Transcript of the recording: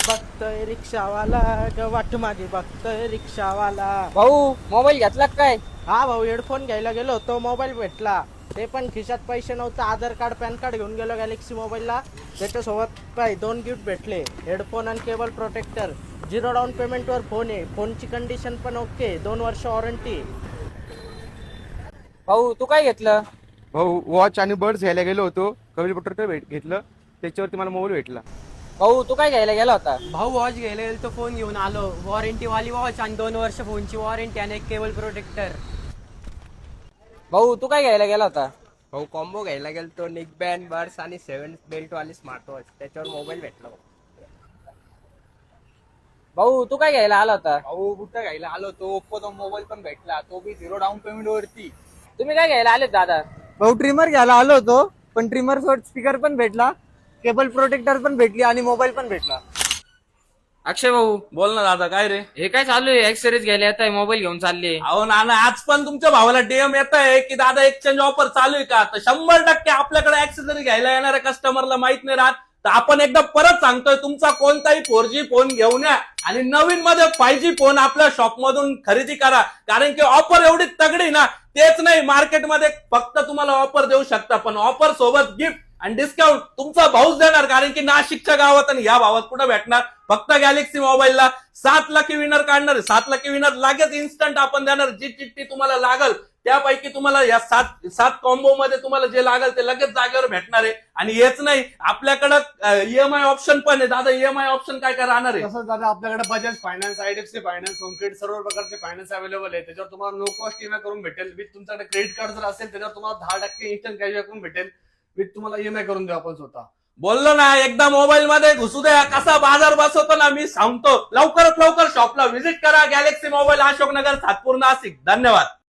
बघतोय रिक्षावाला वाट माझी बघतोय रिक्षावाला. भाऊ मोबाईल घेतला का काय? हा भाऊ, हेडफोन घ्यायला गेलो होतो, मोबाईल भेटला. ते पण खिशात पैसे नव्हतं, आधार कार्ड पॅन कार्ड घेऊन गेलो गॅलेक्सी मोबाईलला. त्याच्यासोबत काय 2 गिफ्ट भेटले, हेडफोन आणि केबल प्रोटेक्टर. 0 डाऊन पेमेंटवर फोन आहे, फोनची कंडिशन पण ओके, 2 वर्ष वॉरंटी. भाऊ तू काय घेतलं? भाऊ वॉच आणि बर्ड्स घ्यायला गेलो होतो, कबील पटर घेतलं, त्याच्यावरती मला मोबाईल भेटला. भाऊ तू काय घ्यायला गेला होता? भाऊ वॉच घ्यायला गेलो तो फोन घेऊन आलो, वॉरंटी वाली वॉच आणि 2 वर्ष फोनची वॉरंटी आणि एक केबल प्रोटेक्टर. भाऊ तू काय घ्यायला गेला होता? भाऊ कॉम्बो घ्यायला गेलो, निक बँड बर्ड्स आणि 7 बेल्ट वाली स्मार्ट वॉच, त्याच्यावर मोबाईल भेटला. भाऊ तू काय घ्यायला आला होता? भाऊ कुठं घ्यायला आलो तो ओप्पोचा मोबाईल पण भेटला, तो बी 0 डाऊन पेमेंट वरती. तुम्ही काय घ्यायला आले दादा? भाऊ ट्रिमर घ्यायला आलो होतो, पण ट्रिमर सोबत स्पीकर पण भेटला, केबल प्रोटेक्टर पण भेटली आणि मोबाईल पण भेटला. अक्षय भाऊ बोल ना दादा, काय रे? हे काय चालू आहे? एक्सरीज घ्यायला येत आहे, मोबाईल घेऊन चालले. अहो नाना, आज पण तुमच्या भावाला डीएम येत आहे की दादा एक्सचेंज ऑफर चालू आहे का? तर 100% आपल्याकडे ऍक्सेसरी घ्यायला येणाऱ्या कस्टमरला माहित नाही राहत. तर आपण एकदा परत सांगतोय, तुमचा कोणताही 4G फोन घेऊन या आणि नवीन मध्ये 5G फोन आपल्या शॉप मधून खरेदी करा. कारण की ऑफर एवढी तगडी ना, तेच नाही मार्केटमध्ये फक्त तुम्हाला ऑफर देऊ शकता, पण ऑफर सोबत गिफ्ट आणि डिस्काउंट तुमचा भाऊच देणार. कारण की नाशिकच्या गावात आणि या भावात कुठं भेटणार? फक्त गॅलेक्सी मोबाईलला 7 लकी विनर काढणार. 7 लकी विनर लगेच इन्स्टंट आपण देणार. जी चिठ्ठी तुम्हाला लागल त्यापैकी तुम्हाला या 7 कॉम्बो मध्ये तुम्हाला जे लागेल ते लगेच जागेवर भेटणार आहे. आणि हेच नाही, आपल्याकडं ईएमआय ऑप्शन पण आहे. दादा ईएमआय ऑप्शन काय काय राहणार आहे? तसंच दादा आपल्याकडे बजाज फायनान्स, आयडीएफसी फायनान्स, होमक्रेडिट सर्व प्रकारचे फायनान्स अवेलेबल आहे. त्याच्यावर तुम्हाला नो कॉस्ट ईएमआय करून भेटेल. विथ तुमच्याकडे क्रेडिट कार्ड जर असेल त्याच्यावर तुम्हाला 10% इन्स्टंट कॅशबॅक करून भेटेल. विथ तुम्हाला ईएमआय करून देऊ आपण स्वतः. बोललो ना, एकदा मोबाईल मध्ये घुसू द्या, कसा बाजार बसवतो ना मी सांगतो. लवकरात लवकर शॉपला व्हिजिट करा. Galaxy mobile, Ashoknagar, Satpur, Nashik. धन्यवाद.